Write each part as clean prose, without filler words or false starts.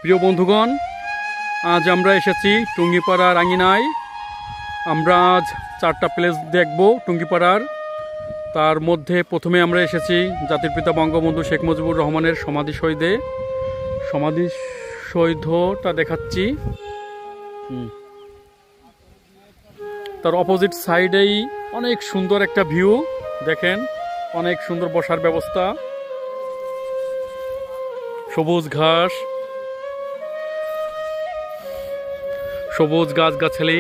প্রিয় বন্ধুগণ, আজ আমরা এসেছি টুঙ্গিপাড়ার আঙিনায়। আমরা আজ 4টা প্লেস দেখব টুঙ্গিপাড়ার। তার মধ্যে প্রথমে আমরা এসেছি জাতির পিতা বঙ্গবন্ধু শেখ মুজিবুর রহমানের সমাধিসৌধটা দেখাচ্ছি। তার অপোজিট সাইডেই অনেক সুন্দর একটা ভিউ, দেখেন অনেক সুন্দর বসার ব্যবস্থা, সবুজ ঘাস, সবুজ গাছগাছালি,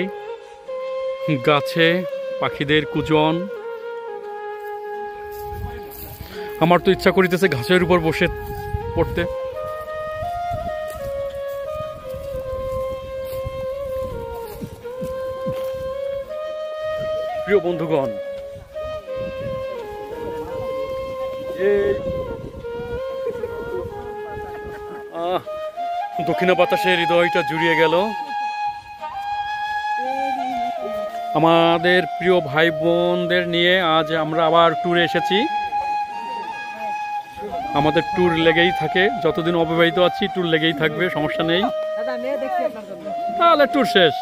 গাছে পাখিদের কুজন। আমার তো ইচ্ছা করিতেছে ঘাসের উপর বসে পড়তে। প্রিয় বন্ধুগণ, দক্ষিণা বাতাসে হৃদয়টা জুড়িয়ে গেল। আমাদের প্রিয় ভাই বোনদের নিয়ে আজ আমরা আবার ট্যুরে এসেছি। আমাদের ট্যুর লেগেই থাকে, যতদিন অবিবাহিত আছি ট্যুর লেগেই থাকবে, সমস্যা নেই। তাহলে ট্যুর শেষ।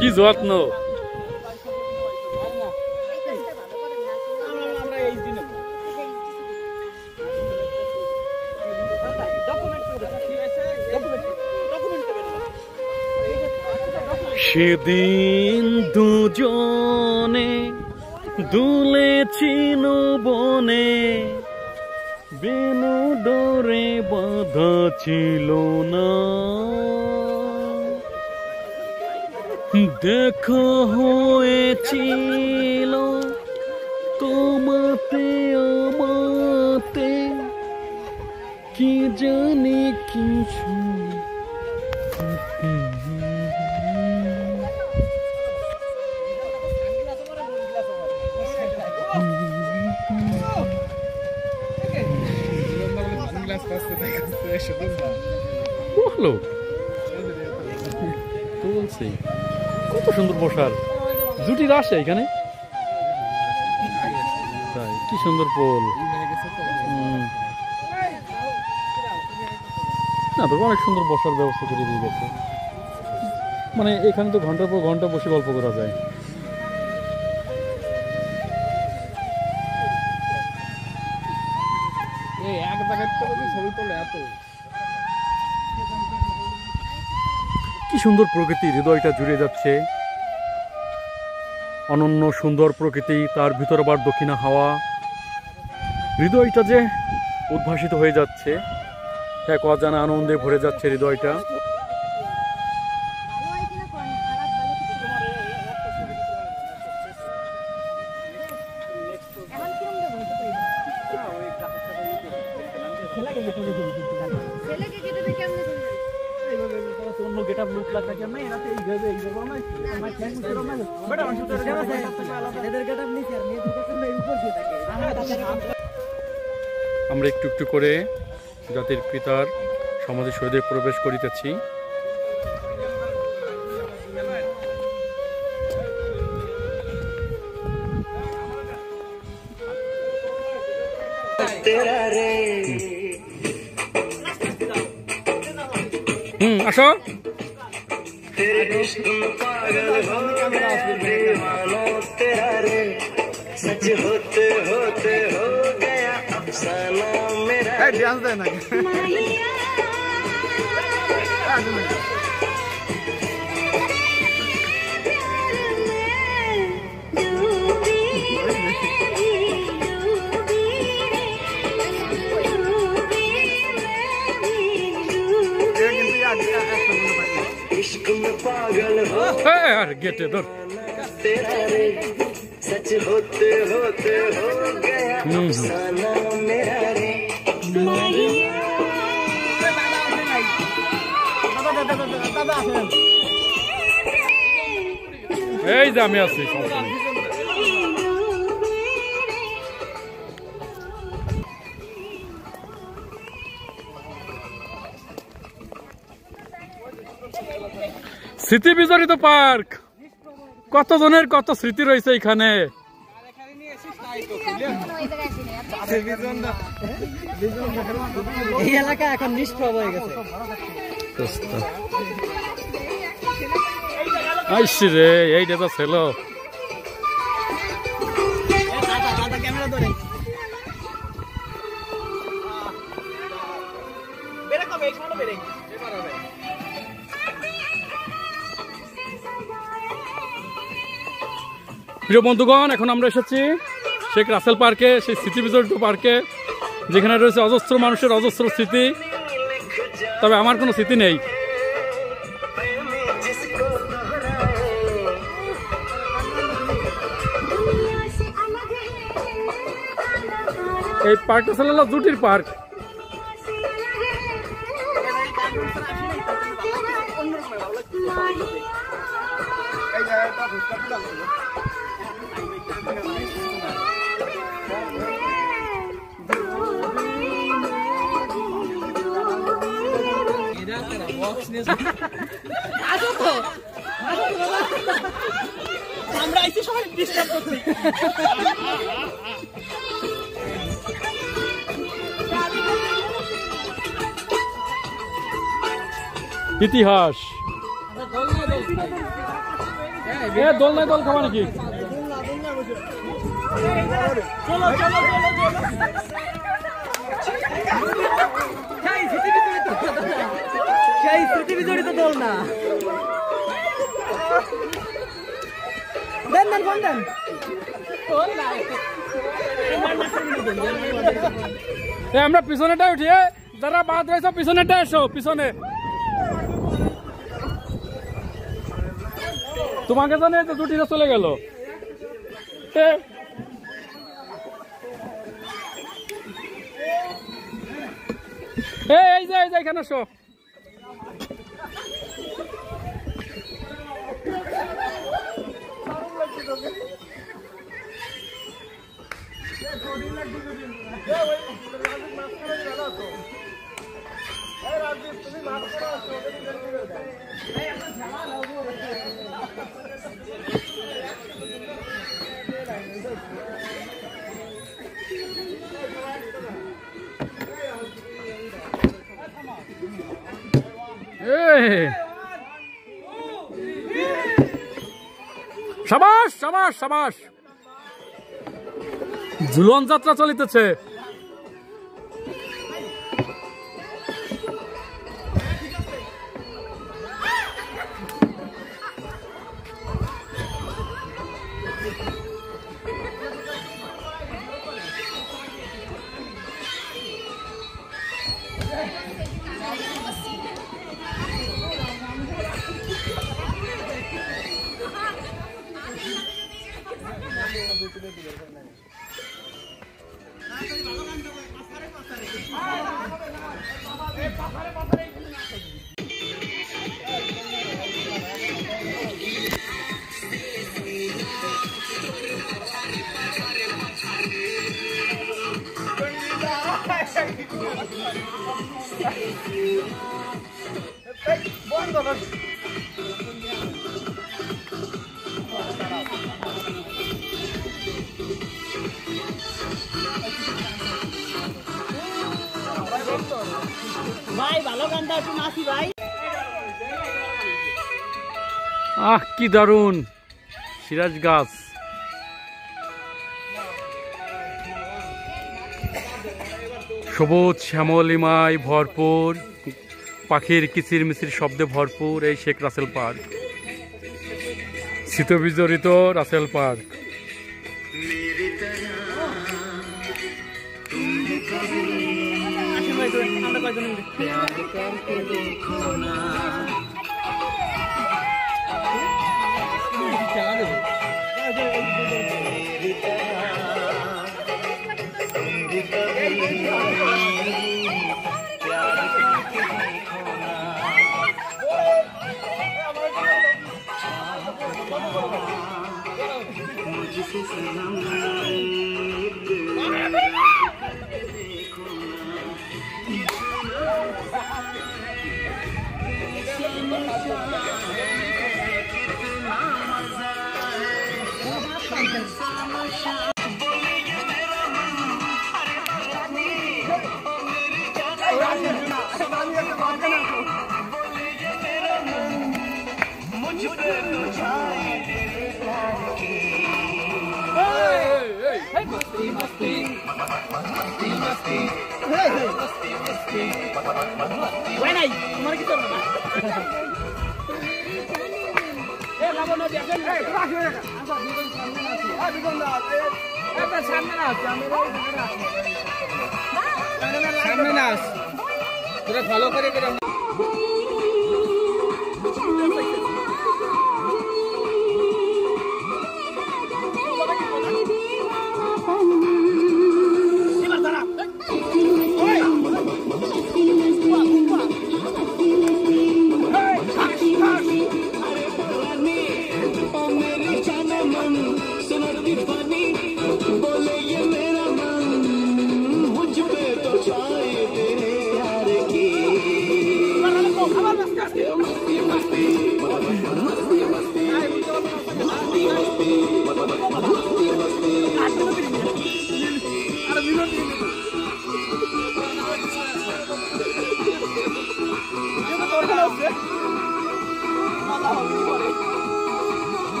কি যত্ন! সেদিন দুজনে দুলেছি বনে, বেনু ডোরে বাঁধা ছিল না, দেখা হয়েছিল তোমাতে আমাতে, কি জানি কিছু। কত সুন্দর বসার জুটির আসে এখানে, কি সুন্দর পোল। না তো অনেক সুন্দর বসার ব্যবস্থা করে দিয়ে গেছে। মানে এখানে তো ঘন্টার পর ঘন্টা বসে গল্প করা যায়। কি সুন্দর প্রকৃতি, হৃদয়টা জুড়ে যাচ্ছে। অনন্য সুন্দর প্রকৃতি, তার ভিতর আবার দক্ষিণা হাওয়া, হৃদয়টা যে উদ্ভাসিত হয়ে যাচ্ছে, এক অজানা আনন্দে ভরে যাচ্ছে হৃদয়টা। আমরা একটু একটু করে জাতির পিতার সমাধিসৌধে প্রবেশ করিতেছি। আসো। गेटे धर सच होते होते हो गया अफसाना मेरा रे এই যে আমি আছি। স্মৃতি বিজড়িত পার্ক, কত জনের কত স্মৃতি রয়েছে এখানে। এই এলাকা এখন নিষ্প্রভ হয়ে গেছে। আইসি রে, এইটা তো ছিল। প্রিয় বন্ধুগণ, এখন আমরা এসেছি শেখ রাসেল পার্কে, সেই স্মৃতি বিজড়িত পার্কে, যেখানে রয়েছে অজস্র মানুষের অজস্র স্মৃতি। তবে আমার কোনো স্মৃতি নেই। এই পার্কটা ছিল জুটির পার্ক। আমরা এসে সবাই ডিস্টার্ব করছি। ইতিহাস দোলনায় দোল খাওয়া নাকি? চলো চলো চলো সেই স্মৃতি বিজড়িত দোল না। দেন দেন ফোন দেন। আমরা পিছনেটা উঠি, যারা বাদ রয়েছে পিছনেটা এসো। পিছনে তোমাকে জানে তো দুটিটা চলে গেল। এই যে এখানে এসো। সাবাস সাবাস সাবাস, ঝুলন যাত্রা চলিতেছে। ভাই ভালো গানটা একটু নাচি ভাই। আহ কি দারুণ সিরাজ গাছ। সবুজ শ্যামলিমায় ভরপুর, পাখির কিচিরমিচির শব্দে ভরপুর এই শেখ রাসেল পার্ক, স্মৃতিবিজড়িত রাসেল পার্ক। নাই তোমার কি করবে না এ লাবণ দেখেন এই তোরা আসবে না আচ্ছা দুজন সামনে আছে আ দুজন না এটা সামনে না আছে আমি সামনে না আছে তোরা ফলো করে করে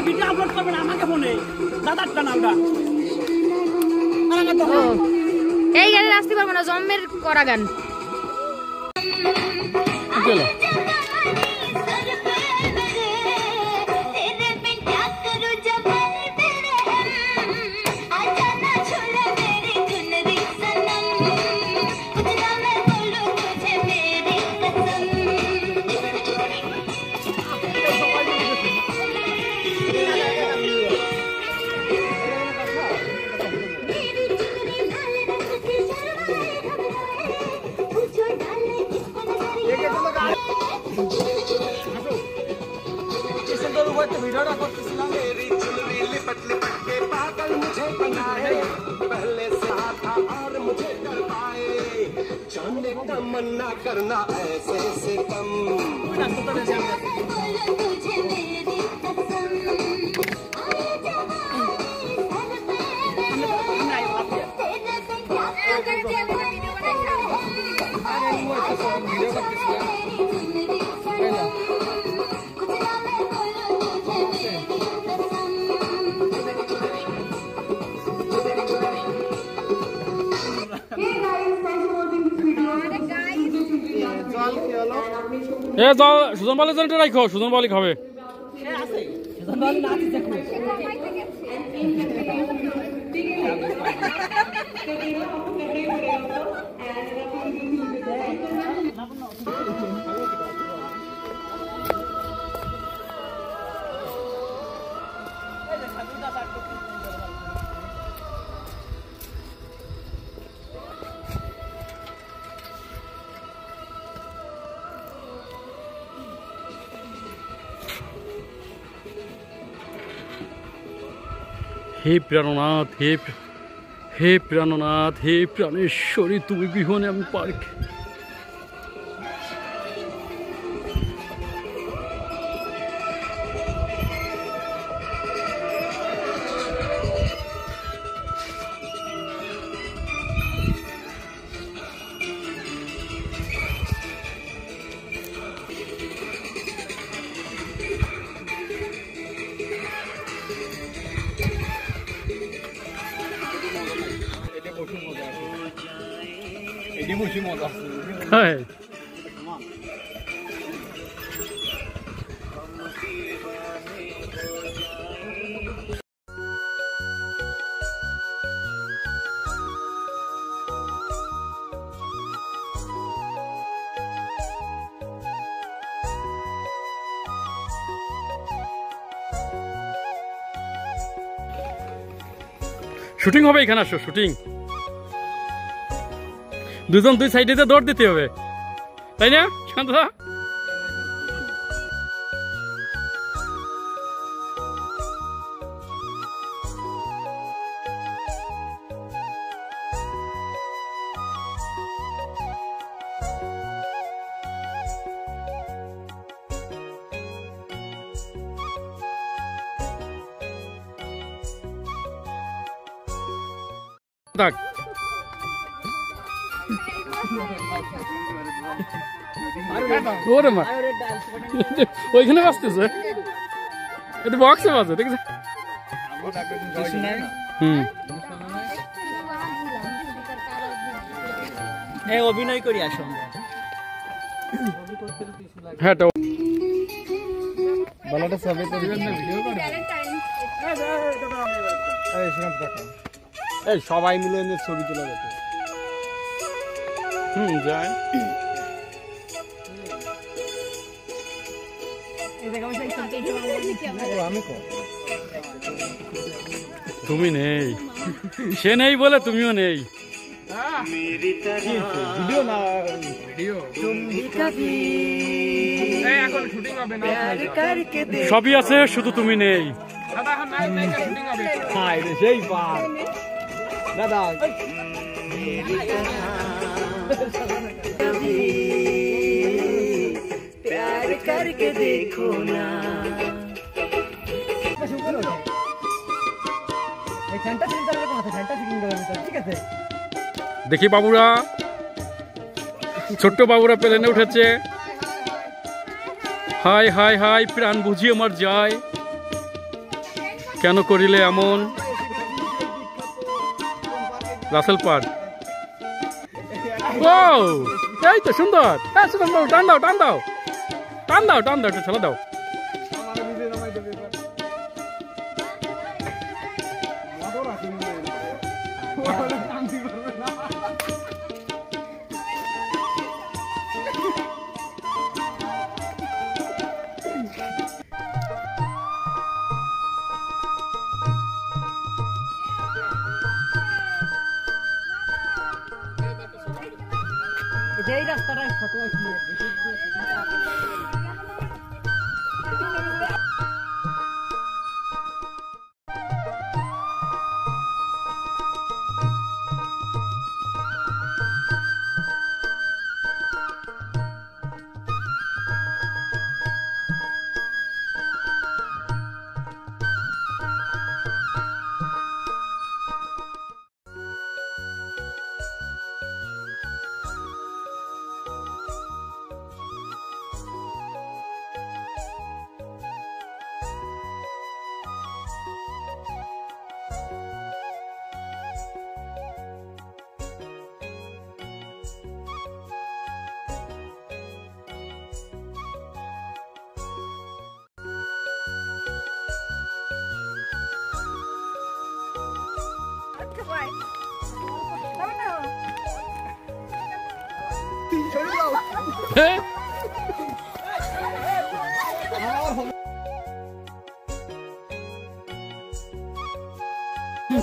ভিডিও আপলোড করবেন আমাকে ফোনে দাদারটা নামটা এই গানে নাচতে পারবো না জম্মের করা গান চলো तमन्ना करना ऐसे से कम এ যাও সুজন বালি জলটা রাখো সুজন বালি খাবে সুজন বালি নাচি দেখো হে প্রাণনাথ, হে প্রাণনাথ, হে প্রাণেশ্বরী, তুমি বিহনে আমি পার্ক। হ্যাঁ, শুটিং হবে এখানে, আসো শুটিং। দুজন দুই সাইডে দৌড় দিতে হবে, তাই না শান্তদা? থাক, ওরে মা, ওইখানে বাজতেছে, এটা বক্সে বাজে, দেখছে? অভিনয় করি আসো। হ্যাঁ, বলাটা সবে তো এই সবাই মিলে ছবি তোলা যেত। যায়। তুমি নেই, সে নেই বলে তুমিও নেই। ভিডিও না ভিডিও এখন শুটিং হবে না, সবই আছে, শুধু তুমি নেই। সেই পার দাদা प्यार करके देखो ना। দেখি বাবুরা, ছোট্ট বাবুরা প্লেনে উঠেছে। হাই হাই হাই, প্রাণ বুঝি আমার যায়, কেন করিলে এমন। রাসেল পার্ক, ও এই তো সুন্দর। হ্যাঁ সুন্দর, টান দাও টান দাও টান দাও টান দাও, একটু ছেলে দাও। এই রাস্তাটা ফটো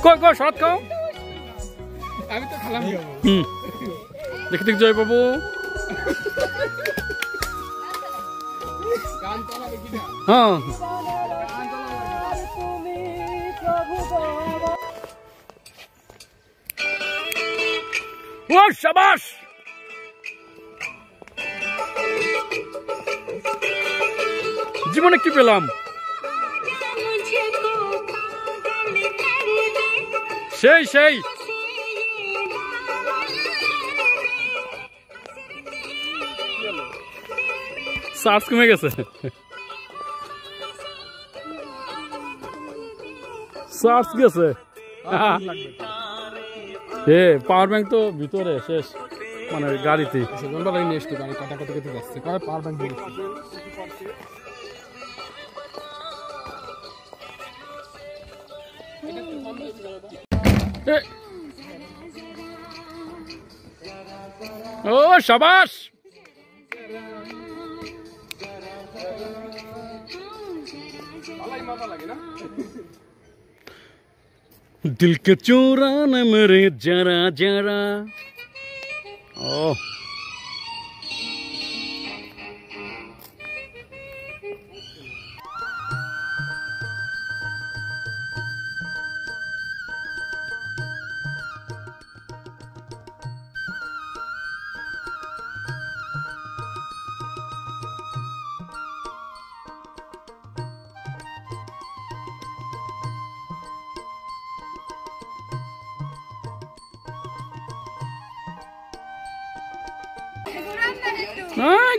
কই কই শরৎ খাও। আমি তো খালাম দেখি দেখ জয় বাবু। হ্যাঁ ও শাবাশ জীবনে কি পেলাম সেই সেই চার্জ কমে গেছে চার্জ গেছে এ পাওয়ার ব্যাংক তো ভিতরে শেষ মানে গাড়িতে পাওয়ার ব্যাংক ও শাবাশ दिल के चुराने मेरे जरा जरा ओ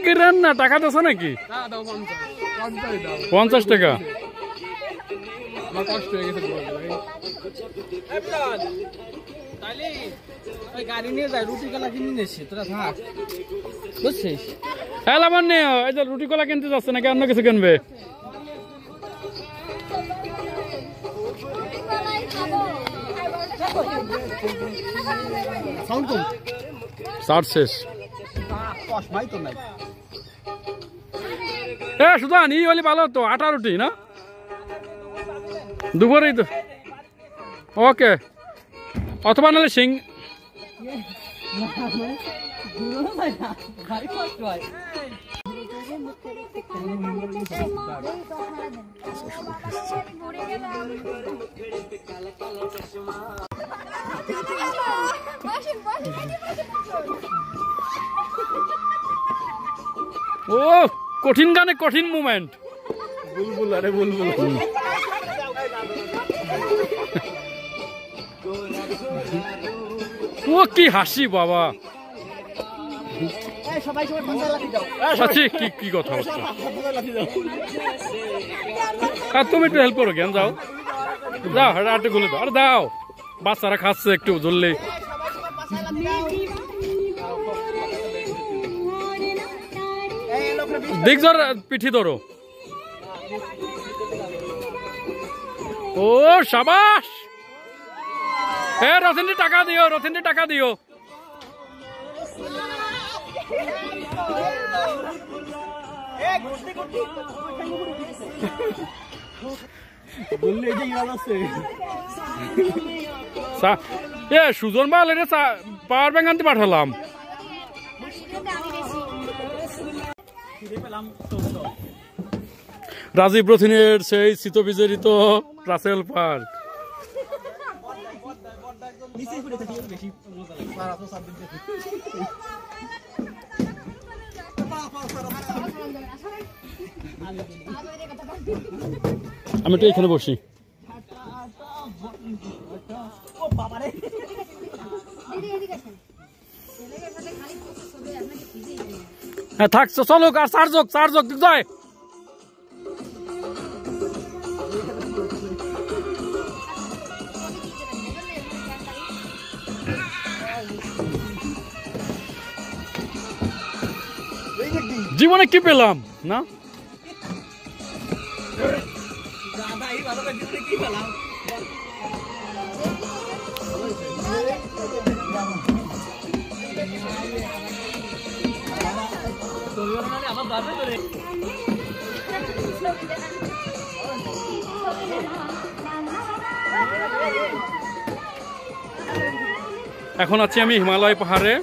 গিরান না টাকা দেছ নাকি 50 টাকা কষ্ট হয়ে গেছে গাড়ি নিয়ে যায় রুটি কলা কিনে নিয়েছি তোরা থাক বুঝছিস এলামান নেই এই যে রুটি কলা কিনতে যাচ্ছে নাকি অন্য কিছু কিনবে সার শেষ শুধু আনি হলে ভালো হতো আটা রুটি না দুপুরেই তো ওকে অথবা নাহলে সিং ও কঠিন গানে কঠিন মুভমেন্ট বুলবুল আরে বুলবুল ও কি হাসি বাবা কি কথা হচ্ছে তুমি একটু হেল্প করো কেন যাও যাও একটু গুলে দাও আরে দাও বাচ্চারা খাচ্ছে একটু ধরলে দিক জোর পিঠি ধরো ও শাবাশ এ রথিনটি টাকা দিও রথিনটি টাকা দিও এ সুজন মাল এটা পাওয়ার ব্যাংক আনতে পাঠালাম রাজীব রথিনের সেই শীত বিজড়িত রাসেল পার্ক আমি তো এখানে বসি হ্যাঁ থাকছো চলো আর চার যোগ যায় জীবনে কি পেলাম না এখন আছি আমি হিমালয় পাহাড়ে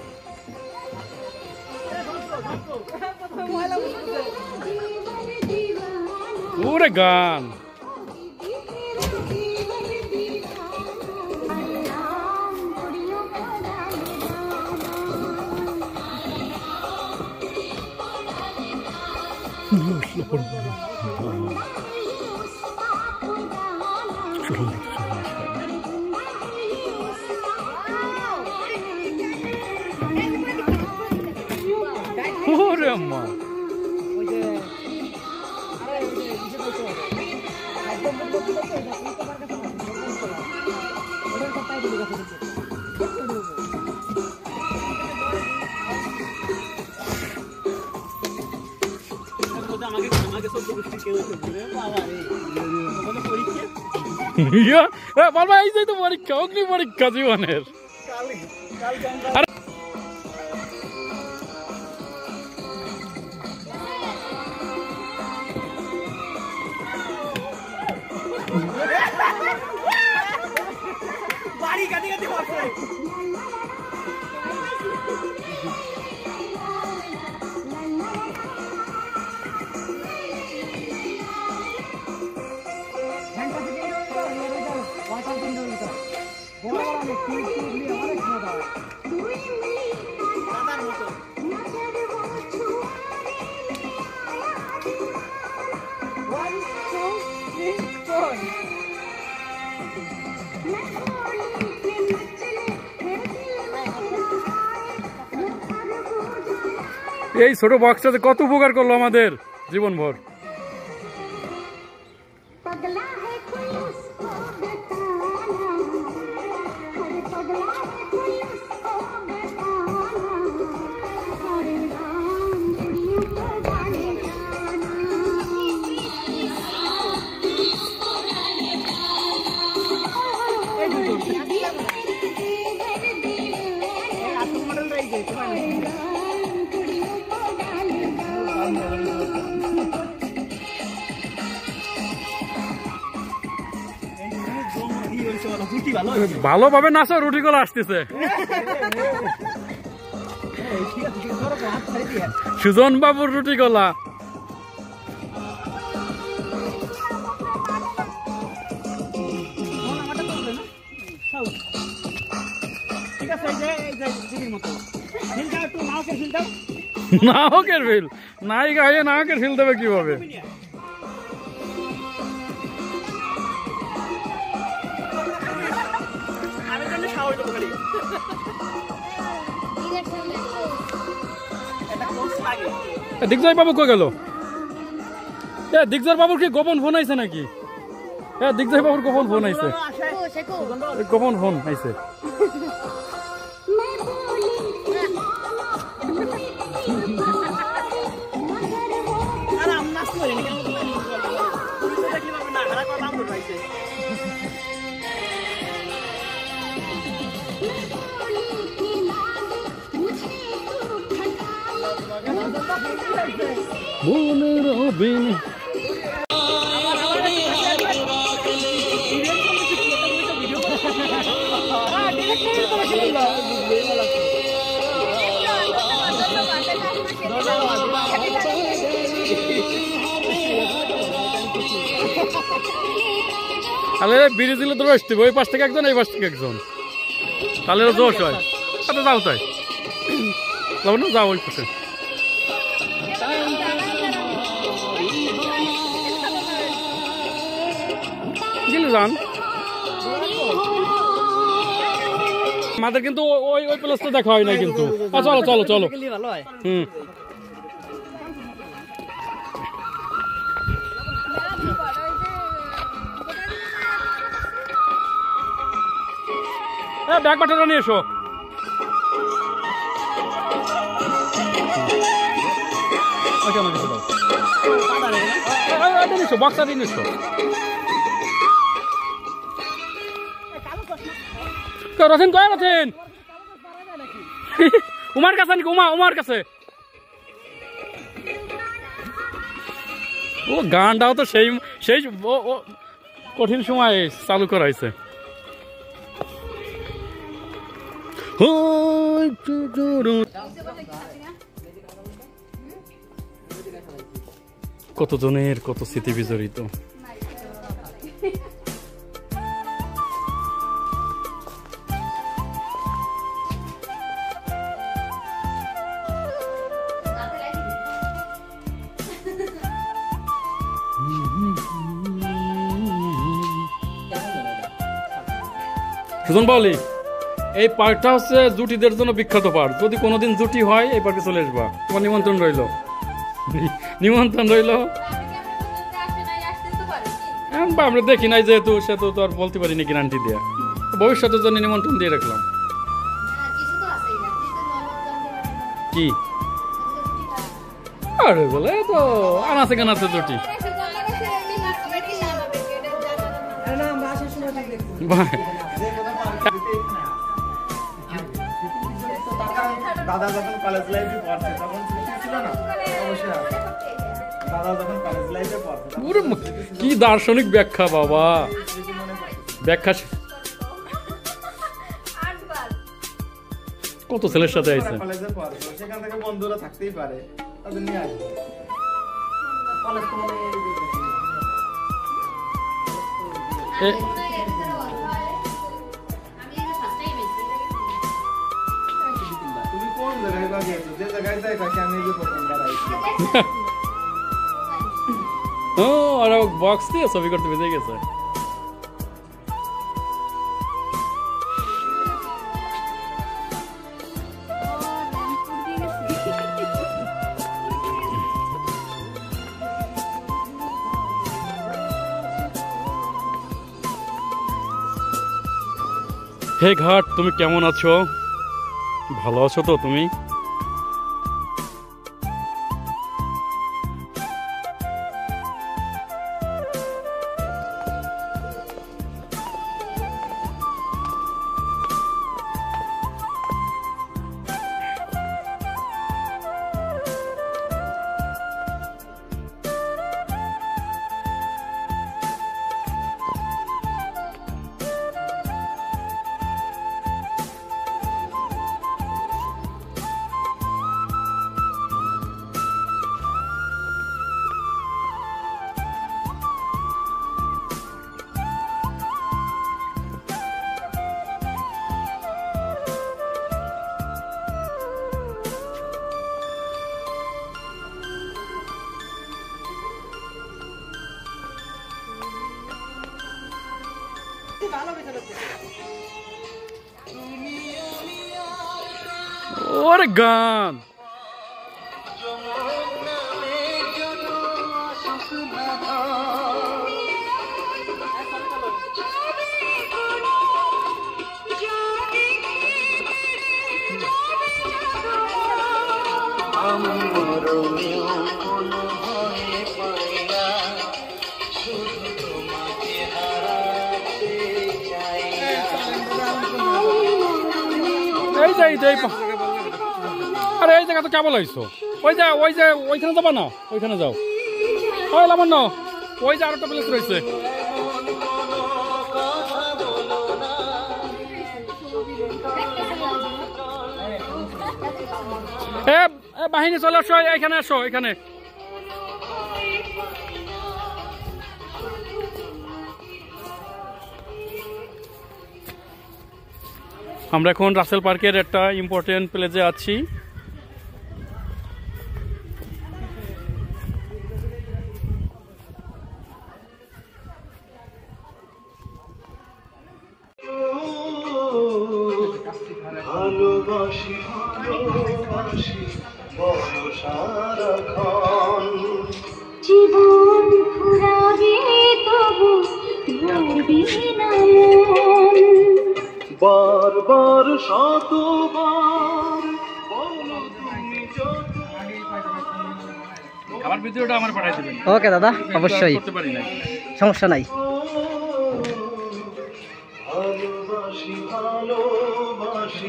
পুরো গান ওরে আম্মা বাবা এই যে তো পরীক্ষা অগ্নি পরীক্ষা জীবনের বাড়ি গাদি গাদি বসে এই ছোট বক্সটাতে কত উপকার করলো আমাদের জীবনভর। ভালোভাবে নাচো, রুটি গুলো আসতেছে। সুজন বাবুর রুটি গলা নাহকের ফিল নাই গায়ে নাহকের ফিল দেবে কিভাবে? দিগজয় বাবু কই গেল? দিগজয় বাবুর কি গোপন ফোন আইছে নাকি? হ্যাঁ, দিগজয় বাবুর গোপন ফোন আইছে, গোপন ফোন আইছে। তাহলে বিড়ি দিলে তো রস দিব, ওই পাশ থেকে একজন এই পাশ থেকে একজন, তাহলে জোশ হয়। আচ্ছা যাও, তাই যাও না, যাও ওই পাশে। গেলে যান, আমাদের কিন্তু ওই ওই প্লেসটা দেখা হয় না কিন্তু। চলো চলো চলো, হুম। ব্যাগ বাটাটা নিয়ে এসো। বক্সা দিয়ে নিস। রথেন কয় রথেন? উমার কাছে নাকি? উমার কাছে। ও গানটাও তো সেই সেই কঠিন সময় চালু করা হয়েছে। কতজনের কত স্মৃতি বিজড়িত। সুজন বলি এই পার্কটা হচ্ছে জুটিদের জন্য বিখ্যাত পার্ক। যদি কোনোদিন জুটি হয় এই পার্কে চলে আসবা, তোমার নিমন্ত্রণ রইল। নিমন্ত্রণ রইল। আমরা দেখি নাই যেহেতু, সেহেতু তো আর বলতে পারিনি গ্যারান্টি দেয়া। ভবিষ্যতের জন্য নিমন্ত্রণ দিয়ে রাখলাম। কি আরে বলে তো আনাচে কানাচে জুটি। দাদা যখন কলেজ লাইফে পড়ছে তখন ছিল না, অবশ্যই দাদা যখন কলেজ লাইফে পড়ছে। কি দার্শনিক ব্যাখ্যা বাবা, ব্যাখ্যা কত ছেলের সাথে আইছে। কলেজে পড়ছে, সেখান থেকে বন্ধুরা থাকতেই পারে, তাদের নিয়ে আসবে। কলেজ তো মানে তুমি কোন জায়গায় গিয়েছো? যে জায়গায় যাই কাছে আমি যে প্রথমবার আইছি। ও আর বক্স দিয়ে ছবি করতে বেজে গেছে। হে ঘাট, তুমি কেমন আছো? ভালো আছো তো তুমি? ওরে গান আরে এই জায়গা তো কেবল হইছো। ওইখানে যাবা না, ওইখানে যাও। লামান না, ওই যে আরেকটা প্লেস রয়েছে। বাহিনী চলে আসো, এখানে আসো, এখানে। আমরা এখন রাসেল পার্কের একটা ইম্পর্টেন্ট প্লেসে আছি। ভালোবাসি ভালোবাসি বলো সারাক্ষণ, জীবন ফুরাবে তবু ভুলবি না মন। বারবার শতবার বলো তুমি যত। খাবার ভিডিওটা আমার পাঠাই দিবেন। ওকে দাদা, অবশ্যই, করতে পারি না, সমস্যা নাই। ভালোবাসি ভালোবাসি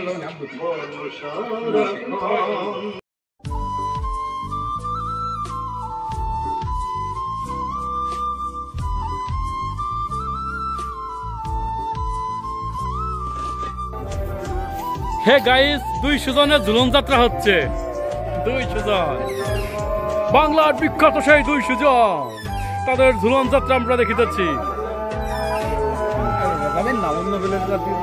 বলো সারাক্ষণ। হে গাইস, 200 জনের ঝুলন যাত্রা হচ্ছে। 200 জন বাংলার বিখ্যাত সেই 200 জন, তাদের ঝুলন যাত্রা আমরা দেখিতেছি। যাবেন না অন্য বেলের জাতি।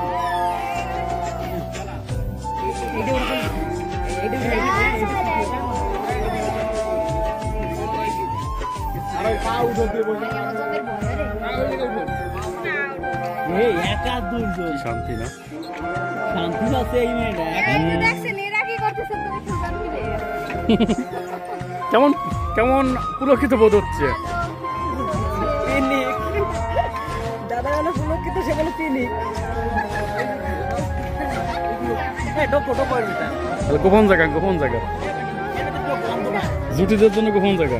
এই একা দুজন শান্তি না? শান্তি আছে এই মেয়েটা দেখছেন এরা কি করতেছে তুমি সুজান মিলে কেমন কেমন পুলকিত বোধ হচ্ছে? পিনিক দাদা হলো পুলকিত সে বলে পিনিক ডোকো এটা তাহলে গোপন জায়গা, গোপন জায়গা, জুটিদের জন্য গোপন জায়গা।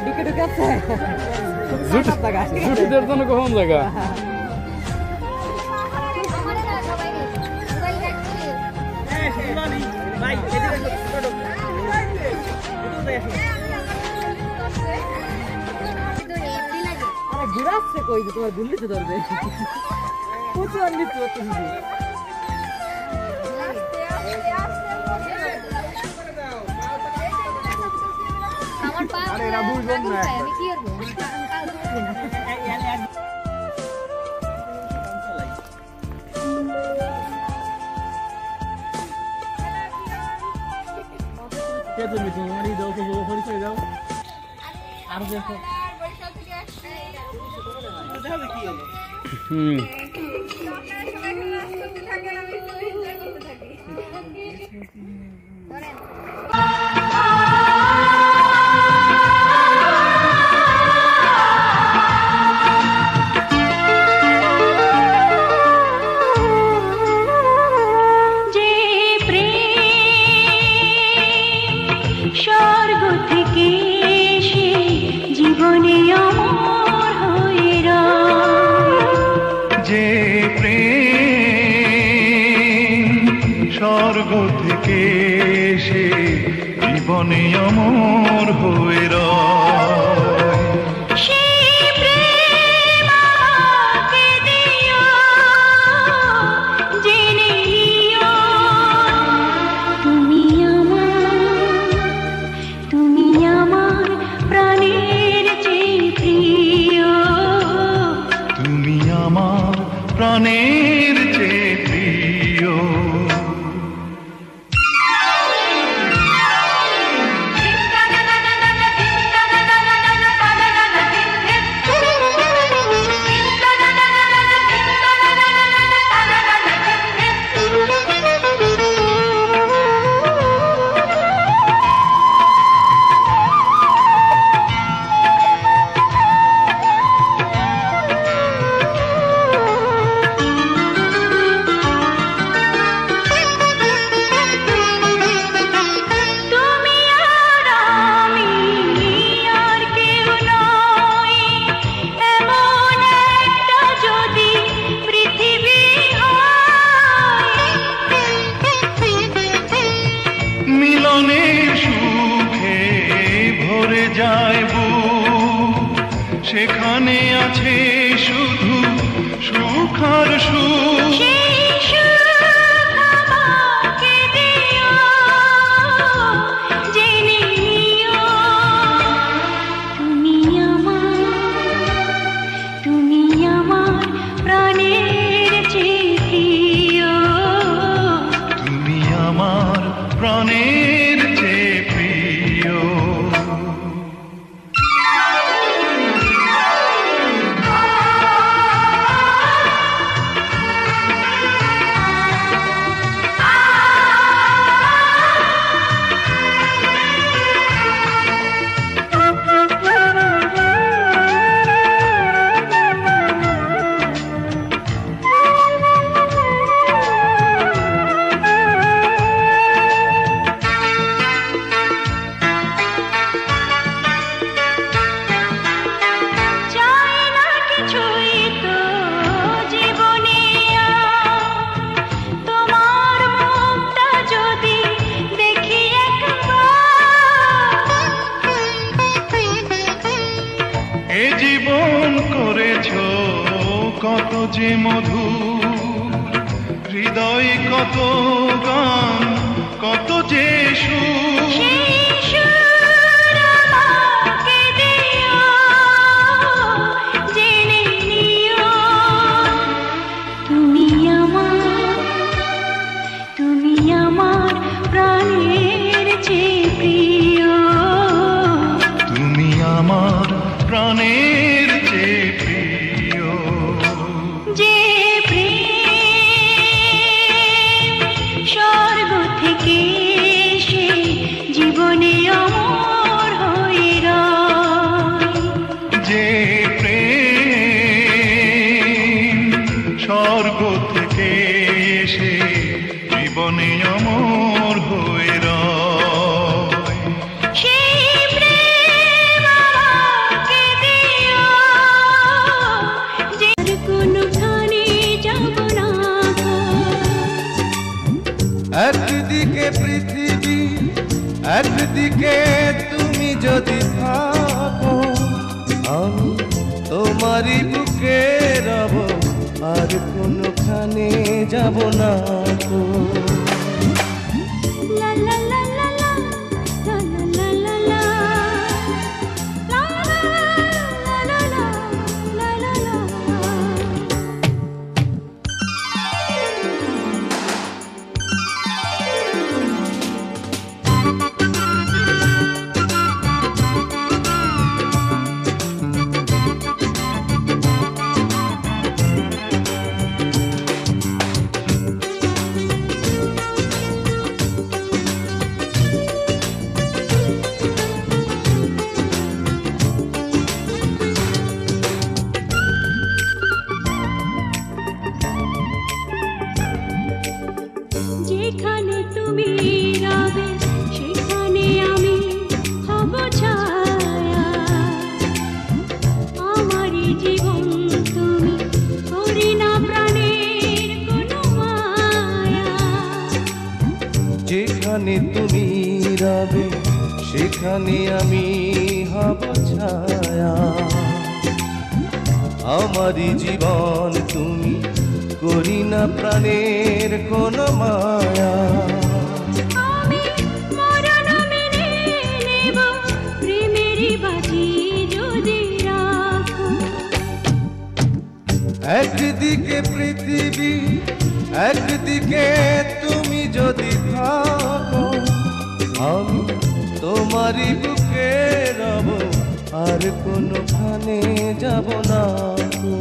ঢুকে ঢুকে আছে জুটিদের জন্য গোপন জায়গা। ভাই ঘুরাচ্ছে কই তোমার গুল্লিতে ধরবে প্রচুর আনলিতে ধরতেছি আমার পা আরে এরা বুঝবেন না আমি কি করব কাল দুপুরে না কে তুমি তোমারই দাও তো পরিচয় দাও আর দেখো বরিশাল থেকে আসছে দেখো কি হলো হুম, যে প্রেম স্বর্গ থেকে এসে জীবনে অমর হয়ে রয়। যে প্রেম স্বর্গ থেকে এসে জীবনে অমর হয়ে রয়। সেই প্রেম আমাকে দিও, জেনে নিও, তুমি আমার প্রাণের চেয়ে প্রিয়। তুমি আমার প্রাণের চেয়ে প্রিয়। তুমি আর আমি আর কেউ নই, এমন একটা যদি পৃথিবী হয়। মিলনের সুখে ভরে যায় বুক, সেখানে আছে শুধু সুখ আর সুখ। সেই সুখ আমাকে দিও, জেনে নিও, তুমি আমার প্রাণের চেয়ে প্রিয়। তুমি আমার প্রাণের চেয়ে প্রিয়। চাই না কিছুই তো জীবনে আর, তোমার মুখটা যদি দেখি একবার। এ জীবন করেছ কত যে মধুর, হৃদয়ে কত গান, কত যে সুর। সেই সুর আমাকে দিও, জেনে নিও, তুমি আমার প্রাণের চেয়ে প্রিয়। তুমি আমার প্রাণের চেয়ে প্রিয়। স্বর্গ থেকে এসে জীবনে অমর হয়ে রয়। সেই প্রেম আমাকে দিও যে কোনখানে যাব না গো। একদিকে পৃথিবী একদিকে তুমি যদি থাকো, আমি তোমারই বুকে রব, আর কোনখানে যাব না গো। লা লা লা লা লা লা লা লা লা লা লা লা লা লা। যেখানে তুমি রবে সেখানে আমি হব ছায়া, আমারই জীবন তুমি করি না প্রাণের কোনো মায়া। যেখানে তুমি রবে সেখানে আমি হব ছায়া, আমারই জীবন তুমি করি না প্রাণের কোন মায়া। আমি মরণ মেনে নেব প্রেমেরই বাজি যদি রাখো। একদিকে পৃথিবী একদিকে তুমি যদি থাকো, আমি তোমারই বুকে রব, আর কোনখানে যাব না গো।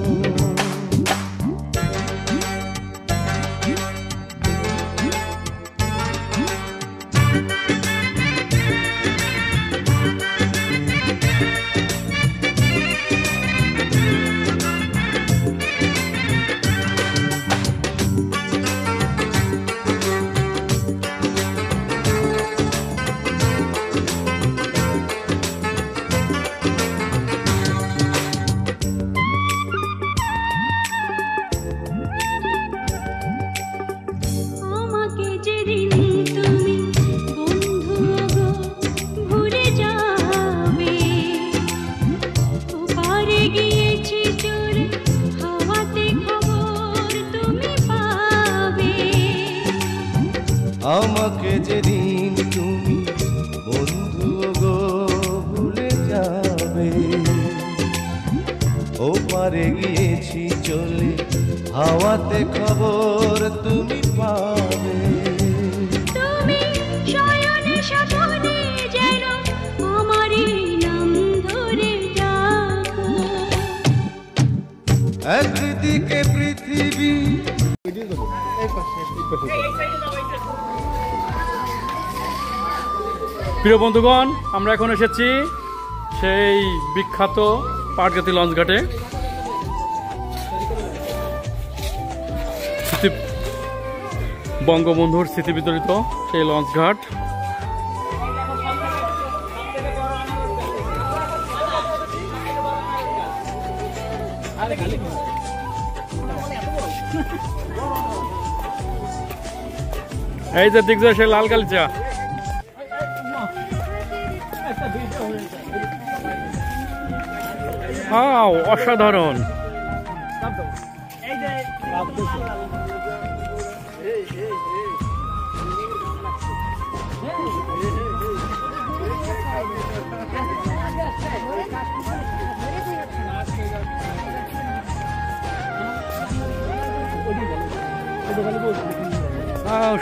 আমাকে যেদিন তুমি বন্ধু গো ভুলে যাবে, ওপারে গিয়েছি চলে হাওয়াতে খবর তুমি পাবে। আমাকে যেদিন তুমি বন্ধু গো ভুলে যাবে, ওপারে গিয়েছি চলে হাওয়াতে খবর তুমি পাবে। তুমি শয়নে স্বপনে যেন আমারই নাম ধরে ডাকো। একদিকে পৃথিবী প্রিয় বন্ধুগণ, আমরা এখন এসেছি সেই বিখ্যাত পাটগাতি লঞ্চ ঘাটে। বঙ্গবন্ধুর স্মৃতি বিতরিত সেই লঞ্চ ঘাট। এই যে দিক যায় সেই লাল গালিচা। অসাধারণ।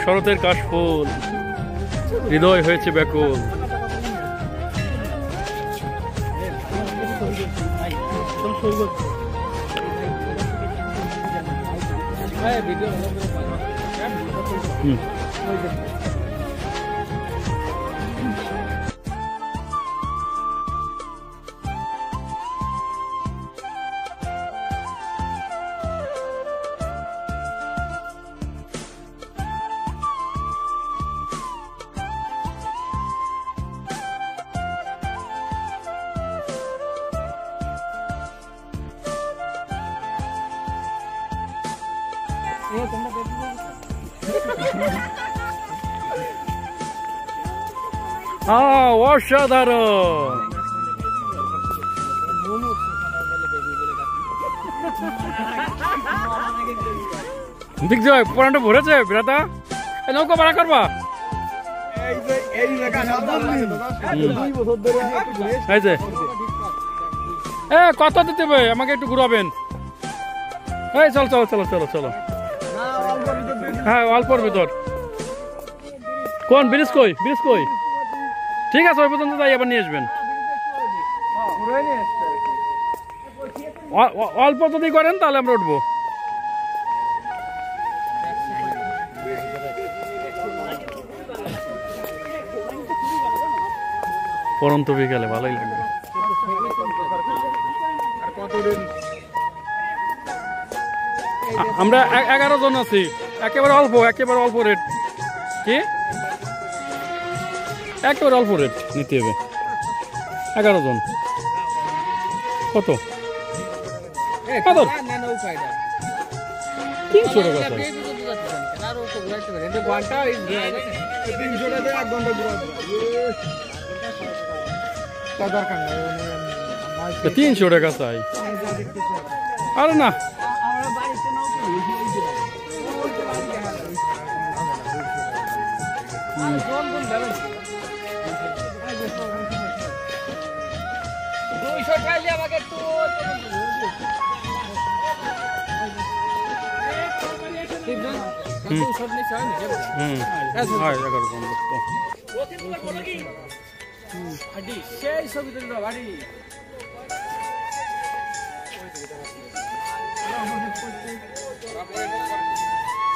শরতের কাশফুল, হৃদয় হয়েছে ব্যাকুল। অসাধারণ। দিগ্জয় পুরানটা ভরেছে বিরাটা নৌকা ভাড়া করবা এই যে কত দিতে হবে আমাকে একটু ঘুরাবেন এই চল চলো চলো চলো চলো হ্যাঁ অল্পর ভিতর কোন ব্রিজ কই ব্রিজ কই ঠিক আছে ওই পর্যন্ত যাই আবার নিয়ে আসবেন অল্প যদি করেন তাহলে আমরা উঠবো পরন্ত বিকালে ভালোই লাগবে আমরা 11 জন আছি একেবারে অল্প রেট কি একেবারে অল্প রেট নিতে হবে 11 জন কত 300 টাকা 300 টাকা চাই আরে না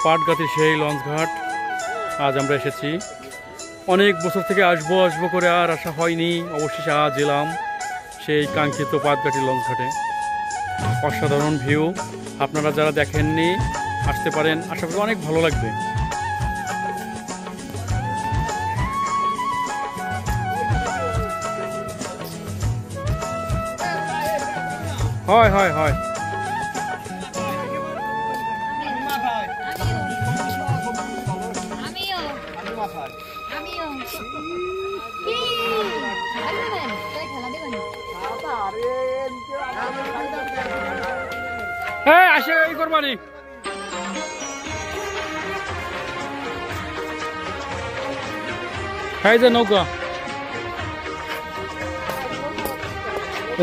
পাটগাতির সেই লঞ্চ ঘাট আজ আমরা এসেছি অনেক বছর থেকে আসবো করে আর আসা হয়নি অবশেষে আজ এলাম সেই কাঙ্ক্ষিত পাটগাতির লঞ্চ ঘাটে অসাধারণ ভিউ আপনারা যারা দেখেননি আসতে পারেন আশা করি অনেক ভালো লাগবে হয় হয় হয় আসে এই করবানি খাই যে নৌকা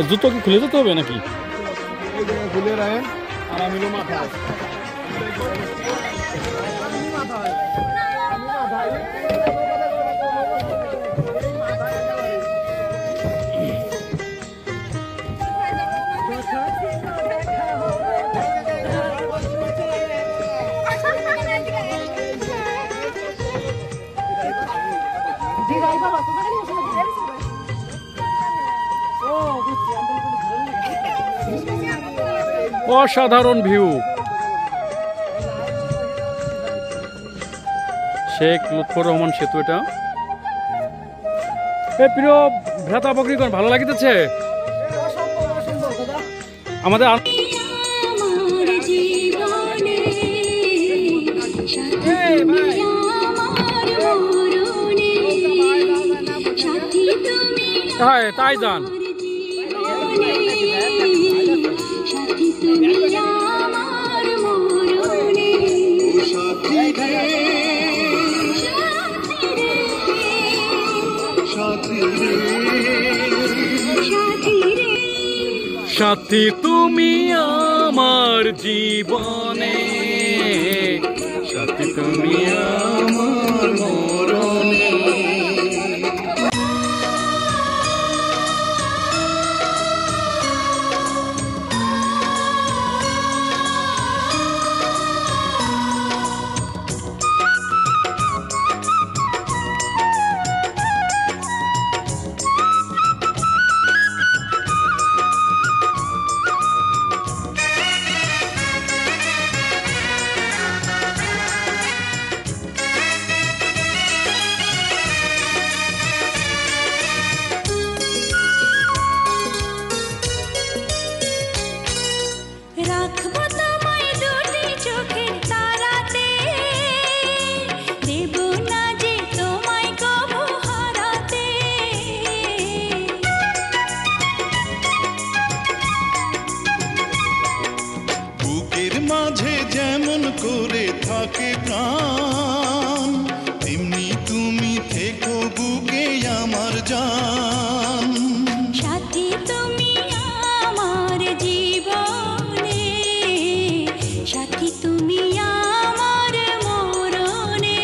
জুতো কি খুলে যেতে হবে নাকি খুলে রাখেন আর আমি মাথায় অসাধারণ ভিউ শেখ লুৎফর রহমান সেতু এটা প্রিয় ভ্রাতা বকরিগণ ভালো লাগিতেছে আমাদের হ্যাঁ তাই যান সাথী তুমি আমার জীবনে সাথী তুমি আমার মরণে যেমন করে থাকে প্রাণ, তেমনি তুমি থেকো বুকে আমার জান। সাথী তুমি আমার জীবনে, সাথী তুমি আমার মরণে।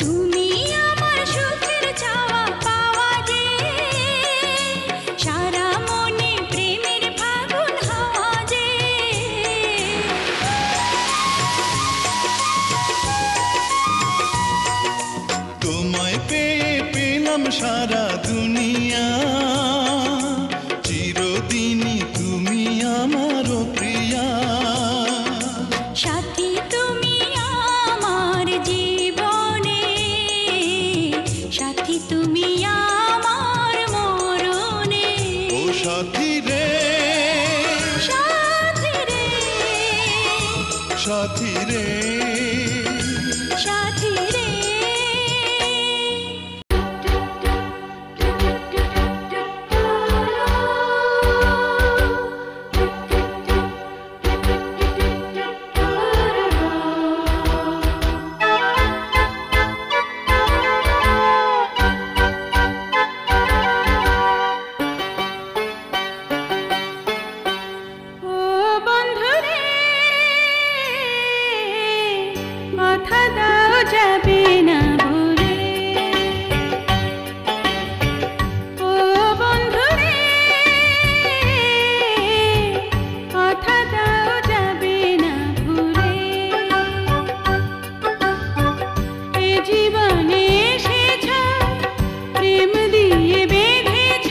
তুমি আমার সুখের চাওয়া পাওয়া যে, সারা মনে প্রেমের ফাগুন হাওয়া যে। তোমায় পেয়ে পেলাম সারা দুনিয়া, চিরদিনই তুমি আমারও প্রিয়া। সাথী তুমি আমার জীবনে, সাথী তুমি আমার মরণে। ও সাথী রে, সাথী রে, সাথী রে, সাথী রে। ও বন্ধুরে, কথা দাও যাবে না ভুলে। ও বন্ধুরে, কথা দাও যাবে না ভুলে। এ জীবনে এসেছ, প্রেম দিয়ে বেঁধেছ,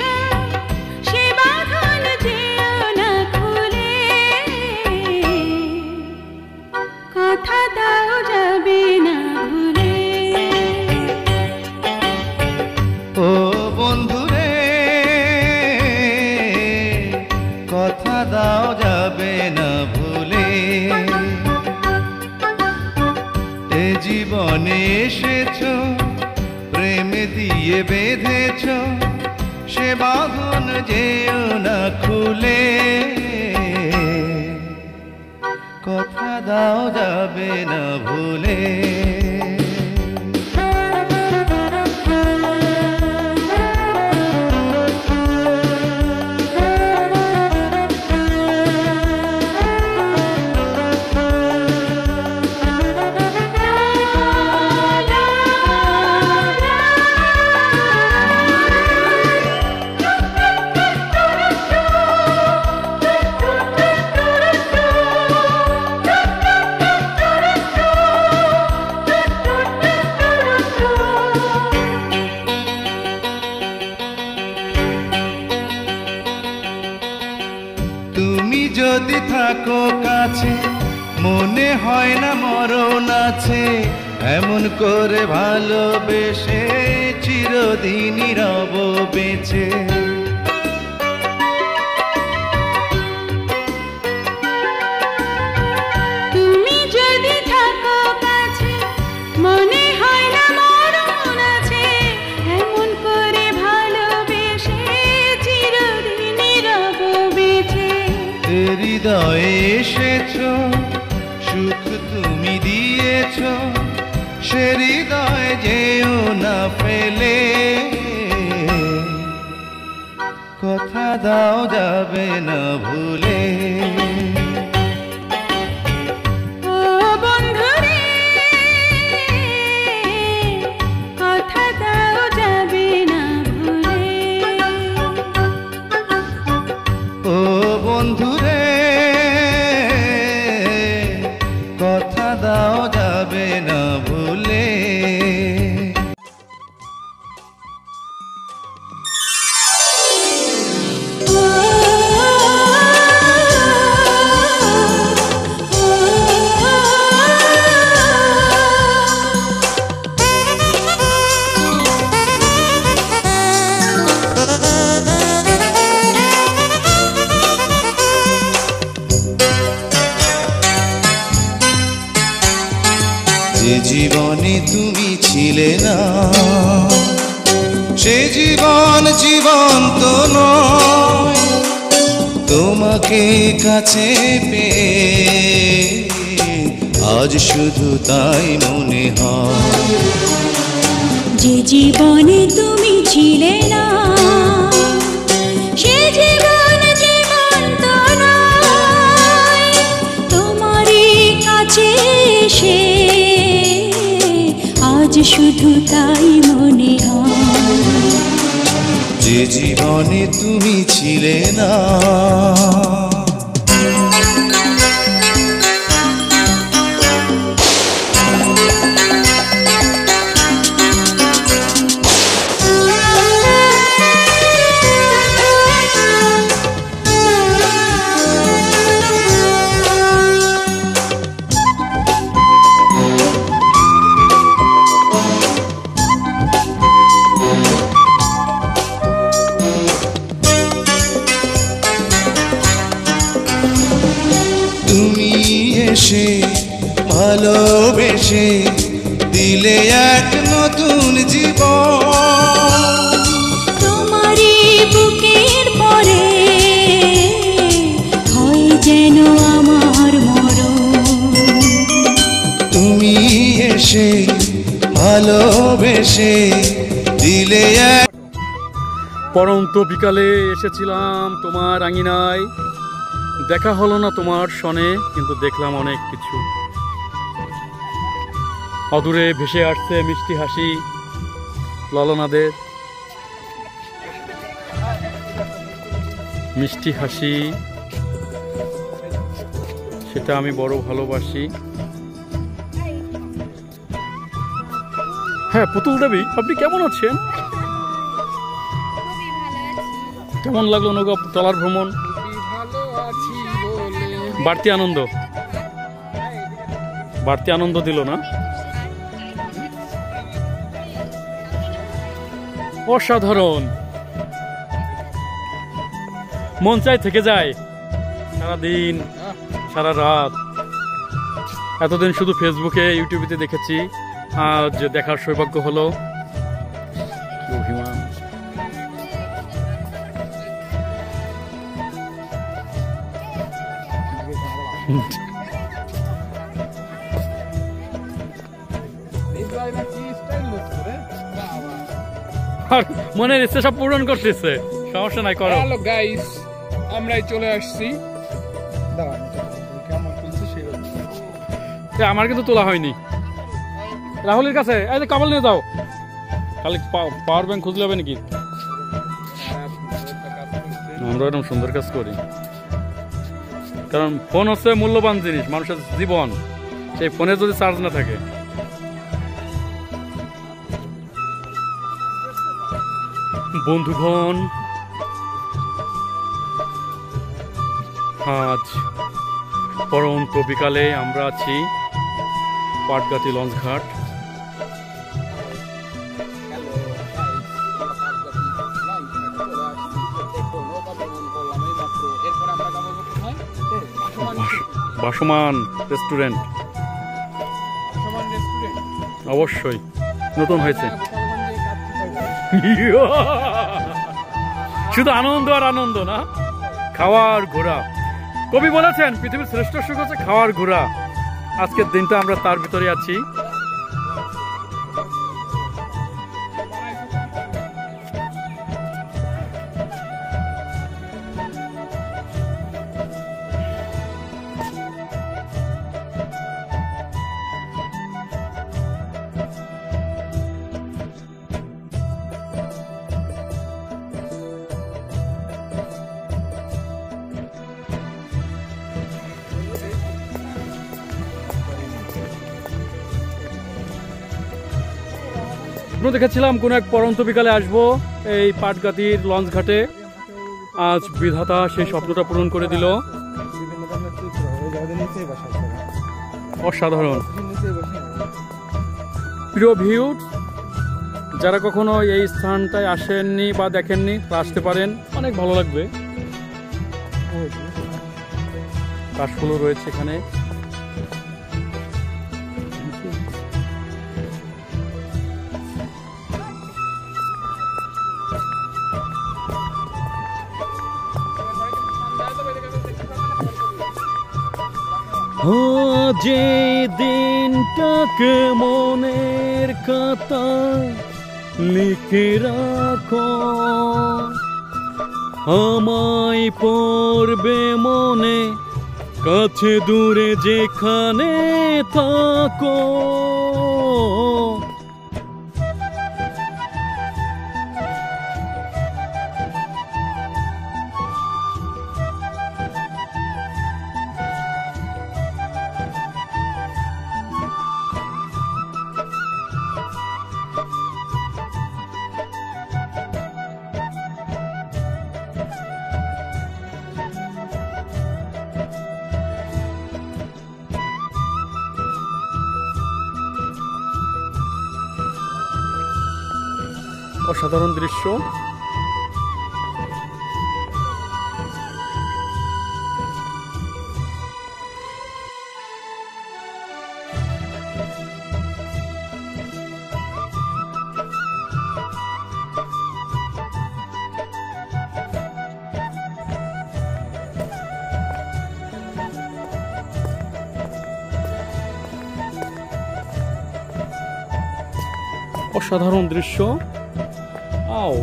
সে বাঁধন যেও না খুলে। কথা দাও যাবে না ভুলে। ও বন্ধুরে, কথা দাও যাবে না ভুলে। এ জীবনে এসেছ, প্রেম দিয়ে বেঁধেছ, সে বাঁধন যেও না খুলে। কথা দাও যাবে না ভুলে। তুমি যদি থাকো কাছে, মনে হয় না মরণ আছে। এমন করে ভালোবেসে চিরদিনই রব বেঁচে। তুমি যদি থাকো কাছে, মনে হয় না মরণ আছে। এমন করে ভালোবেসে চিরদিনই রব বেঁচে। হৃদয়ে এসেছ, সুখ তুমি দিয়েছ, সে হৃদয় যেও না ফেলে। কথা দাও যাবে না ভুলে। ও বন্ধুরে, কথা দাও যাবে না ভুলে। ও বন্ধুরে, কথা দাও যাবে না ভুলে। জীবনে তুমি ছিলে না, সে জীবন জীবন্ত নয়। তোমাকে কাছে পেয়ে আজ শুধু তাই মনে হয়। যে জীবনে তুমি ছিলে না, সে জীবন জীবন্ত নয়। তোমারই কাছে এসে আজ শুধু তাই মনে হয়। যে জীবনে তুমি ছিলে না। তুমি এসে ভালোবেসে দিলে এক নতুন জীবন। তোমারই বুকের পরে হয় যেন আমার মরণ। তুমি এসে ভালোবেসে দিলে এক। পরন্ত বিকালে এসেছিলাম তোমার আঙিনায়, দেখা হলো না তোমার সনে, কিন্তু দেখলাম অনেক কিছু। অদূরে ভেসে আসছে মিষ্টি হাসি ললনাদের, মিষ্টি হাসি, সেটা আমি বড় ভালোবাসি। হ্যাঁ পুতুল দেবী, আপনি কেমন আছেন? কেমন লাগলো নৌকা চলার ভ্রমণ? বাড়তি আনন্দ দিল না? অসাধারণ, মন চাই থেকে যায় সারাদিন সারা রাত। এতদিন শুধু ফেসবুকে ইউটিউবে দেখেছি, আজ দেখার সৌভাগ্য হলো। কি অভিমান! আর মনের ইচ্ছে সব পূরণ করতেছে, সমস্যা নাই, করো। হ্যালো গাইস, আমরাই চলে আসছি। আমার কিন্তু তোলা হয়নি। রাহুলের কাছে এই যে কাবল নিয়ে যাও, খালি পাওয়ার ব্যাংক খুঁজলে হবে নাকি? আমরা এরকম সুন্দর কাজ করি, কারণ ফোন হচ্ছে মূল্যবান জিনিস, মানুষের জীবন। সেই ফোনে যদি চার্জ না থাকে, বন্ধুগণ আজ পরন্ত বিকালে আমরা আছি পাটগাতি লঞ্চ ঘাট। ভাসমান রেস্টুরেন্ট অবশ্যই নতুন হয়েছে। শুধু আনন্দ আর আনন্দ না, খাওয়ার ঘোরা। কবি বলেছেন পৃথিবীর শ্রেষ্ঠ সুখ হচ্ছে খাওয়ার ঘোরা। আজকের দিনটা আমরা তার ভিতরে আছি। দেখেছিলাম কোন এক পরন্ত বিকালে আসবো এই পাটগাতির লঞ্চ ঘাটে। আজ বিধাতা সেই স্বপ্নটা পূরণ করে দিল। অসাধারণ প্রিয় ভিউয়ার্স, যারা কখনো এই স্থানটায় আসেননি বা দেখেননি আসতে পারেন, অনেক ভালো লাগবে। কাশফুলও রয়েছে এখানে। যে দিনটাকে মনের খাতায় লিখে রাখো, আমায় পড়বে মনে, কাছে দূরে যেখানে থাকো। অসাধারণ দৃশ্য। অসাধারণ দৃশ্য।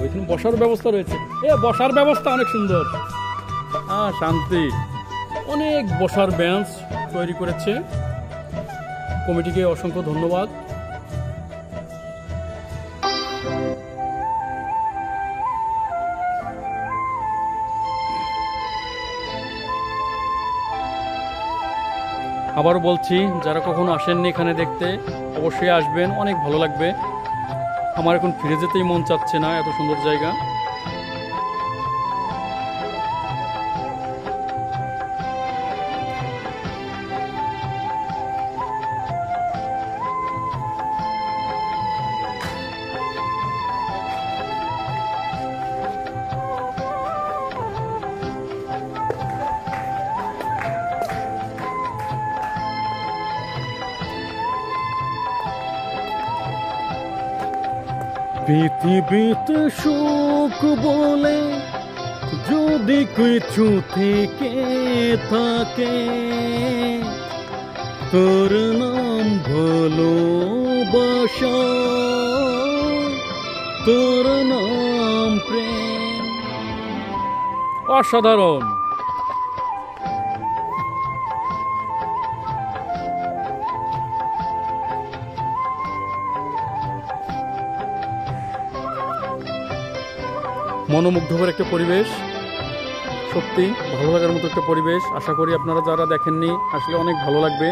এখানে বসার ব্যবস্থা রয়েছে, বসার ব্যবস্থা অনেক সুন্দর। শান্তি, অনেক বসার বেঞ্চ তৈরি করেছে, কমিটিকে অসংখ্য ধন্যবাদ। আবারও বলছি, যারা কখনো আসেননি এখানে দেখতে, অবশ্যই আসবেন, অনেক ভালো লাগবে। আমার এখন ফিরে যেতেই মন চাচ্ছে না, এত সুন্দর জায়গা। পৃথিবীতে সুখ বলে যদি কিছু থেকে থাকে, তোর নাম ভালোবাসা, তোর নাম প্রেম। অসাধারণ। মনোমুগ্ধকর একটা পরিবেশ, সত্যি ভালো লাগার মতো একটা পরিবেশ। আশা করি আপনারা যারা দেখেননি আসলে অনেক ভালো লাগবে।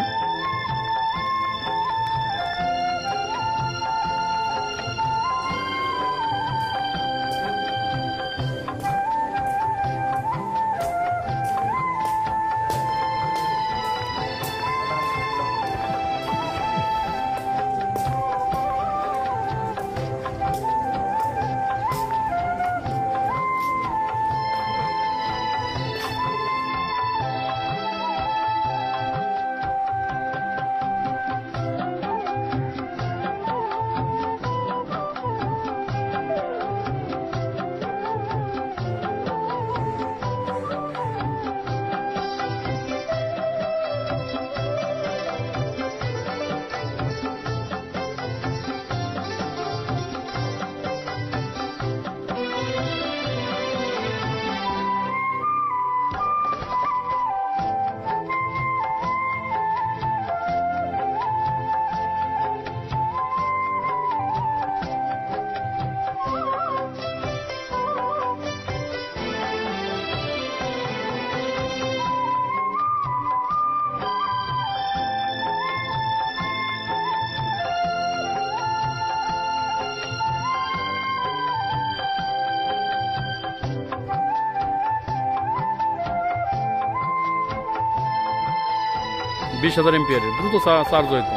বিশ 20,000 এমপিয়ারের দ্রুত চার্জ হইতো।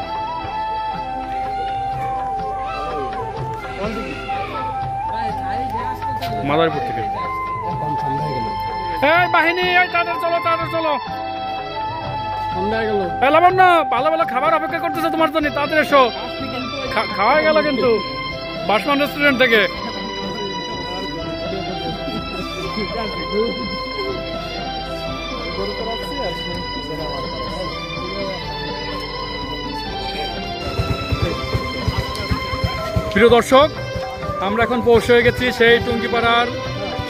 মাদারীপুর থেকে বাহিনী, তাড়াতাড়ি চলো, তাড়াতাড়ি চলো। লাবণ্য, ভালো ভালো খাবার অপেক্ষা করতেছে তোমার জন্য, তাড়াতাড়ি এসো। খাওয়া গেল কিন্তু বাসমান রেস্টুরেন্ট থেকে। প্রিয় দর্শক, আমরা এখন পৌঁছে গেছি সেই টুঙ্গিপাড়ার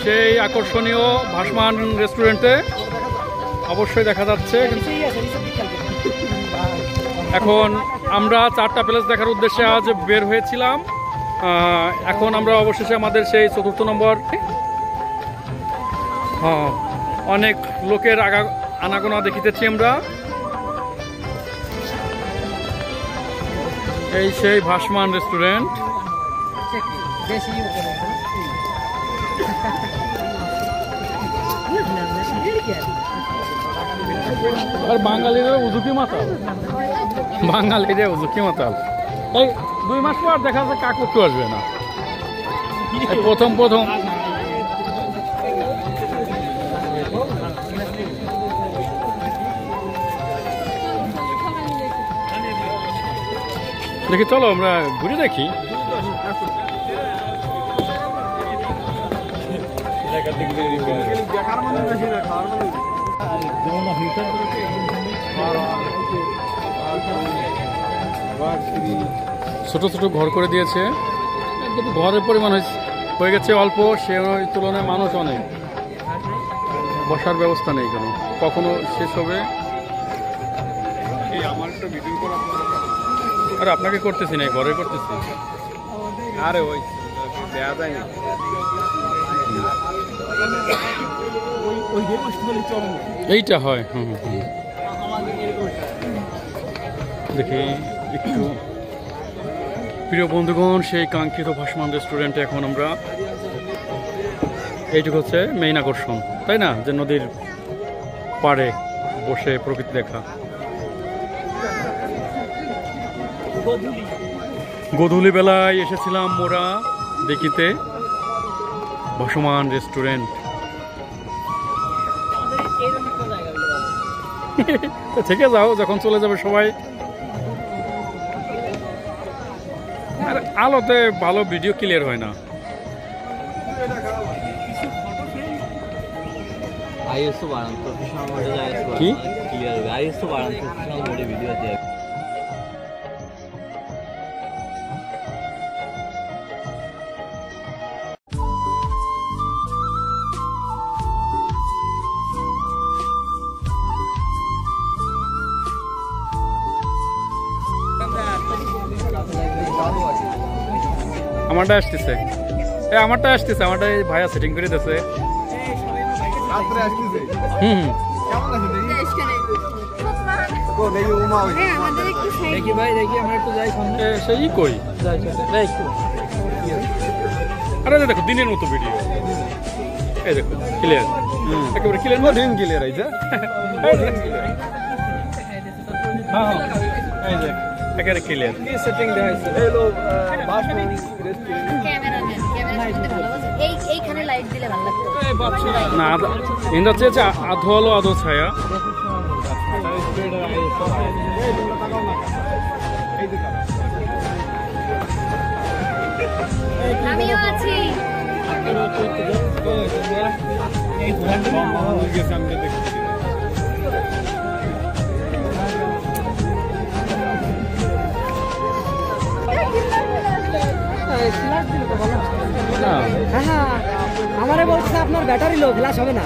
সেই আকর্ষণীয় ভাসমান রেস্টুরেন্টে। অবশ্যই দেখা যাচ্ছে। এখন আমরা 4টা প্লেস দেখার উদ্দেশ্যে আজ বের হয়েছিলাম। এখন আমরা অবশেষে আমাদের সেই 4র্থ নম্বর, অনেক লোকের আনাগোনা দেখিতেছি আমরা। এই সেই ভাসমান রেস্টুরেন্ট। আর বাঙালিরা উজুকি মাতাল, বাঙালিরা উজুকি মাতাল। এই 2 মাস পর দেখা যাচ্ছে কাকপক্ষী আসবে না। প্রথম দেখি, চলো আমরা ঘুরে দেখি। ছোট ছোট ঘর করে দিয়েছে, কিন্তু ঘরের পরিমাণ হয়ে গেছে অল্প, সে তুলনায় মানুষ অনেক। বসার ব্যবস্থা নেই, কেন কখনো শেষ হবে। আরে আপনাকে করতেছি না, ঘরে করতেছি। আরে ওই দেয়া যায় না, এইটা হয়। দেখি একটু। প্রিয় বন্ধুগণ, সেই কাঙ্ক্ষিত ভাসমান রেস্টুরেন্টে এখন আমরা, এইটুকু হচ্ছে মেইন আকর্ষণ, তাই না? যে নদীর পাড়ে বসে প্রকৃতি দেখা। গধূলি বেলায় এসেছিলাম মোরা দেখিতে ভাসমান রেস্টুরেন্ট। থেকে যাও, যখন চলে যাবে সবাই। আর আলোতে ভালো ভিডিও ক্লিয়ার হয় না। কি আমারটা আসতেছে, আমারটা আসতেছে, আমারটা এই ভাইয়া সেটিং করে দিতেছে। সেই কই, আরে দেখো দিনের মতো ভিডিও, এই দেখো ক্লিয়ার, একেবারে ক্লিয়ার, দিন ক্লিয়ার আইছে। হ্যাঁ এই যে একেবারে ক্লিয়ার। কি সেটিং দেখাইছে? হ্যালো ভাসমান রেস্টুরেন্ট। ক্যামেরাম্যান করতে ভালোবাসে। এইখানে লাইট দিলে ভালো লাগতো না, ইন্দা চেয়েছে আধো আলো আধো ছায়া। আমিও আছি। আমারে বলছে আপনার ব্যাটারি লো, গ্লাস হবে না।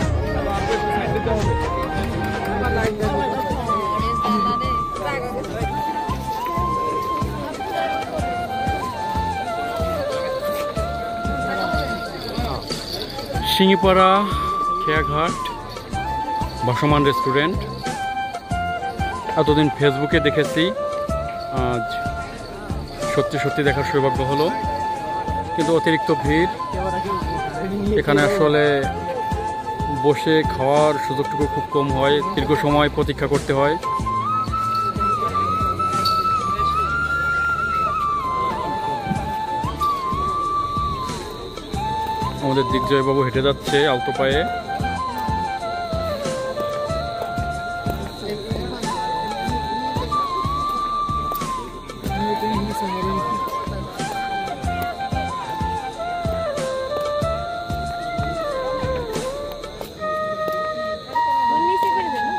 সিংড়িপাড়া খেয়াঘাট ভাসমান রেস্টুরেন্ট। এতদিন ফেসবুকে দেখেছি, আজ সত্যি সত্যি দেখার সৌভাগ্য হলো। কিন্তু অতিরিক্ত ভিড়, এখানে আসলে বসে খাওয়ার সুযোগটুকু খুব কম হয়, দীর্ঘ সময় প্রতীক্ষা করতে হয়। আমাদের দিগ্জয়বাবু হেঁটে যাচ্ছে আলতো পায়ে। নিচে করে দেন।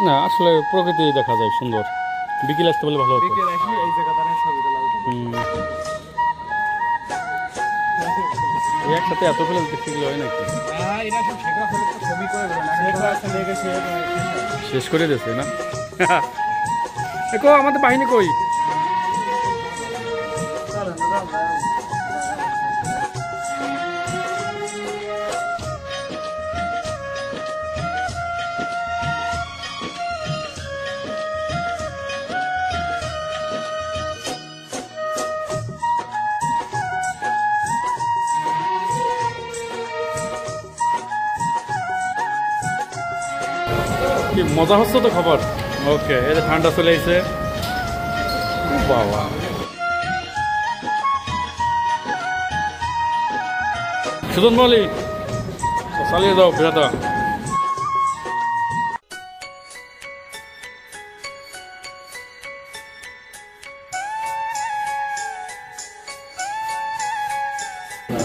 না আসলে প্রকৃতি দেখা যায় সুন্দর, বিকেল আসতে বলে ভালো হতো। এই জায়গাটা ছবি তোলা হতো। একসাথে এত ফেলে দেখতে গেলে হয় নাকি? এরা সব শেখরা ফেলে তো ছবি করে শেষ করে দিয়েছে না? কো আমাদের বাহিনী কই? কি মজা হচ্ছে তো খবর। ওকে, এটা ঠান্ডা চলে এসেছে বাবা। সুদন বলি চালিয়ে যাও ফেরাতা।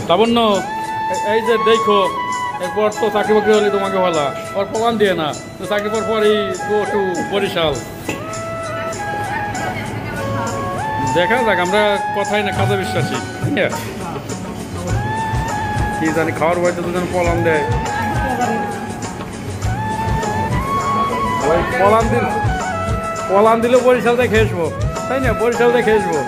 লাবণ্য এই যে দেখো, এরপর তো চাকরি বাকরি হলে তোমাকে ভালো ওর প্রমাণ দিয়ে না তো চাকরি পর পরই গো টু বরিশাল। দেখা যাক, আমরা কথাই না কাজে বিশ্বাসী। কি জানি খাওয়ার বয়সে দুজন পলান দেয়, পলান দিলে বরিশাল দেখে আসবো, তাই না? বরিশাল দেখে আসবো।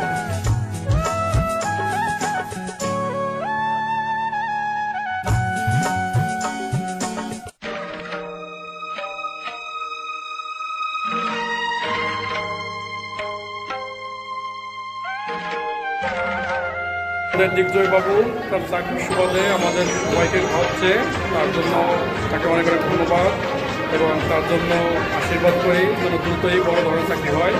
দিগ্জয় বাবু তার চাকরির সুবাদে আমাদের সবাইকে খাওয়াচ্ছে, তার জন্য তাকে অনেক অনেক ধন্যবাদ এবং তার জন্য আশীর্বাদ করি যেন দ্রুতই বড় ধরনের চাকরি হয়।